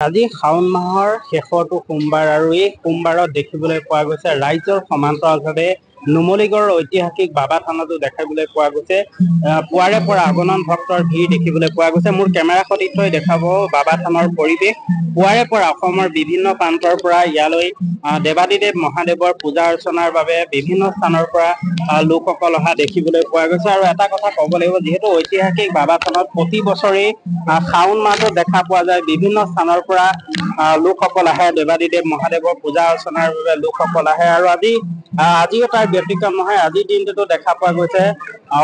আজি শাওণ মাহৰ শেষৰটো সোমবাৰ আৰু এই সোমবাৰত দেখিবলৈ পোৱা গৈছে ৰাইজৰ সমান্তৰালভাৱে নুমলীগড়ৰ ঐতিহাসিক বাবা থানতো দেখিবলৈ পোৱা গৈছে পুৱাৰে পৰা আগনন ভক্তৰ ভিৰ দেখিবলৈ পোৱা গৈছে। মোৰ কেমেৰা সতীৰ্থই দেখাব বাবা থানৰ পৰিৱেশ। পুৱাৰে পৰা অসমৰ বিভিন্ন প্ৰান্তৰ পৰা ইয়ালৈ দেৱাদিদেৱ মহাদেৱৰ পূজা অৰ্চনাৰ বাবে বিভিন্ন স্থানৰ পৰা লোকসকল অহা দেখিবলৈ পোৱা গৈছে। আৰু এটা কথা ক'ব লাগিব, যিহেতু ঐতিহাসিক বাবা থানত প্ৰতি বছৰেই শাওণ মাহটো দেখা পোৱা যায় বিভিন্ন স্থানৰ পৰা লোকসকল আহে, দেৱাদিদেৱ মহাদেৱৰ পূজা অৰ্চনাৰ বাবে লোকসকল আহে। আৰু আজিও তাৰ ব্যতিক্ৰম নহয়। আজিৰ দিনটোতো দেখা পোৱা গৈছে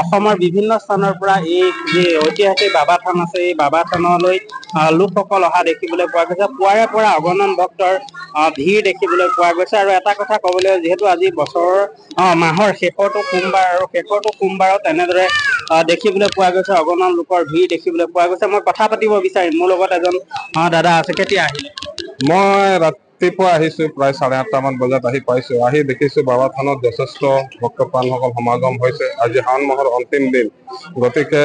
অসমৰ বিভিন্ন স্থানৰ পৰা এই যি ঐতিহাসিক বাবা থান আছে এই বাবা থানলৈ লোকসকল অহা দেখিবলৈ পোৱা গৈছে। পুৱাৰে পৰা অগণন ভক্তৰ ভিৰ দেখিবলৈ পোৱা গৈছে। আৰু এটা কথা ক'বলৈ, যিহেতু আজি বছৰৰ মাহৰ শেষৰটো সোমবাৰ আৰু শেষৰটো সোমবাৰত এনেদৰে দেখিবলৈ পোৱা গৈছে অগণন লোকৰ ভিৰ দেখিবলৈ পোৱা গৈছে। মই কথা পাতিব বিচাৰিম, মোৰ লগত এজন দাদা আছে। কেতিয়া আহিলে? মই ৰাতিপুৱা আহিছো, প্ৰায় 8:30মান বজাত আহি পাইছো। আহি দেখিছো বাবা থানত যথেষ্ট ভক্তপ্ৰাণসকল সমাগম হৈছে। আজি শাওণ মাহৰ অন্তিম দিন গতিকে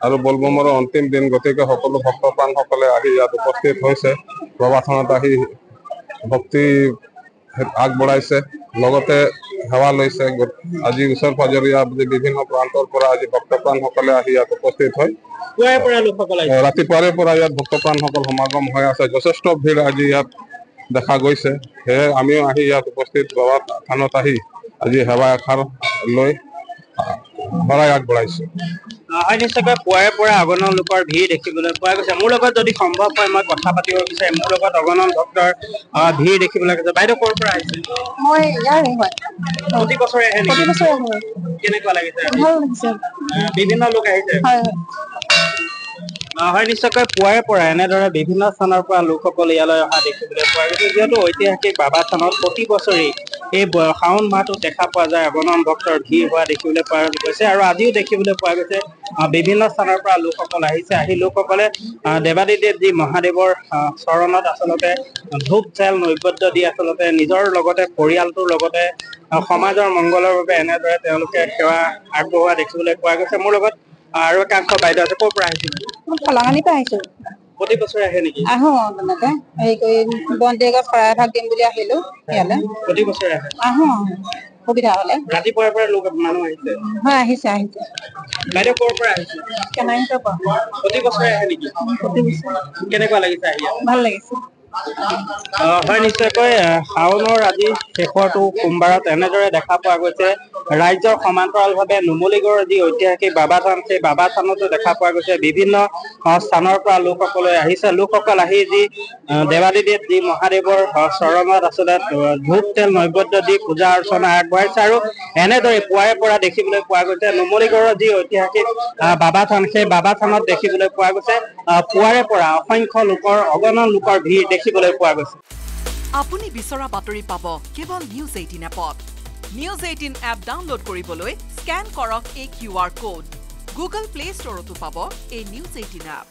আৰু বলবমৰো অন্তিম দিন গতিকে সকলো ভক্তপ্ৰাণসকলে আহি ইয়াত উপস্থিত হৈছে। বাবা থানত আহি ভক্তি আগবঢ়াইছে, লগতে সেৱা লৈছে। আজি ওচৰ পাজৰীয়া বিভিন্ন প্ৰান্তৰ পৰা আজি ভক্তপ্ৰাণসকলে আহি ইয়াত উপস্থিত হয়। ৰাতিপুৱাৰে পৰা ইয়াত ভক্তপ্ৰাণসকল সমাগম হৈ আছে। যথেষ্ট ভিৰ আজি ইয়াত দেখা গৈছে। সেয়ে আমিও আহি ইয়াত উপস্থিত বাবা থানত আহি আজি সেৱা এষাৰ লৈ শৰাই আগবঢ়াইছো। হয়, নিশ্চয়কৈ পুৱাৰে পৰা আগনন লোকৰ ভিৰ দেখিবলৈ পোৱা গৈছে। মোৰ লগত যদি সম্ভৱ হয় মই কথা পাতিব বিচাৰিম। মোৰ লগত অগণন ভক্তৰ ভিৰ দেখিবলৈ গৈছে। বাইদেউ ক'ৰ পৰা আহিছে? মই ইয়াৰে হয়। প্ৰতি বছৰে আহে নেকি? প্ৰতি বছৰে আহে। কেনেকুৱা লাগিছে? ভাল লাগিছে। বিভিন্ন লোক আহিছে। হয়। হয়, নিশ্চয়কৈ পুৱাৰে পৰা এনেদৰে বিভিন্ন স্থানৰ পৰা লোকসকল ইয়ালৈ অহা দেখিবলৈ পোৱা গৈছে। যিহেতু ঐতিহাসিক বাবা থানত প্ৰতি বছৰেই এই শাওণ মাহটোত দেখা পোৱা যায় অগণন ভক্তৰ ভিৰ হোৱা দেখিবলৈ পোৱা গৈছে। আৰু আজিও দেখিবলৈ পোৱা গৈছে বিভিন্ন স্থানৰ পৰা লোকসকল আহিছে। আহি লোকসকলে দেৱাদিদেৱ যি মহাদেৱৰ চৰণত আচলতে ধূপ তেল নৈবেদ্য দি আচলতে নিজৰ লগতে পৰিয়ালটোৰ লগতে সমাজৰ মংগলৰ বাবে এনেদৰে তেওঁলোকে সেৱা আগবঢ়োৱা দেখিবলৈ পোৱা গৈছে। মোৰ লগত আৰু একাংশ বাইদেউ আছে। ক'ৰ পৰা আহিছিল? মই ফলাঙনিৰ পৰা আহিছো। প্ৰতি বছৰে আহে নেকি? আহো তেনেকে হেৰি কৰি বন্তি এগছ শৰাই এভাগ দিম বুলি আহিলো ইয়ালে। প্ৰতি বছৰে আহে? আহো সুবিধা হলে। ৰাতিপুৱাৰ পৰা মানুহ আহিছে? হয়, আহিছে। বাইদেউ ক'ৰ পৰা আহিছে? কেনাহিতৰ পৰা। প্ৰতি বছৰে আহে নেকি? প্ৰতি বছৰে। কেনেকুৱা লাগিছে আহি? ভাল লাগিছে। হয়, নিশ্চয়কৈ শাওণৰ আজি শেষৰটো সোমবাৰত এনেদৰে দেখা পোৱা গৈছে ৰাইজৰ সমান্তৰালভাৱে নুমলীগড়ৰ যি ঐতিহাসিক বাবা থান সেই বাবা থানতো দেখা পোৱা গৈছে বিভিন্ন স্থানৰ পৰা লোকসকলে আহিছে। লোকসকল আহি যি দেৱাদিদেৱ যি মহাদেৱৰ চৰণত আচলতে ধূপ তেল নৈবেদ্য দি পূজা অৰ্চনা আগবঢ়াইছে। আৰু এনেদৰে পুৱাৰে পৰা দেখিবলৈ পোৱা গৈছে নুমলীগড়ৰ যি ঐতিহাসিক বাবা থান সেই বাবা থানত দেখিবলৈ পোৱা গৈছে পুৱাৰে পৰা অসংখ্য লোকৰ অগণন লোকৰ ভিৰ দেখিবলৈ পোৱা গৈছে। আপুনি বিচৰা বাতৰি পাব কেৱল নিউজ 18 এপত। নিউজ 18 এপ ডাউনলোড কৰিবলৈ স্কেন কৰক এই QR কোড। গুগল প্লে ষ্টৰতো পাব এই নিউজ 18 এপ।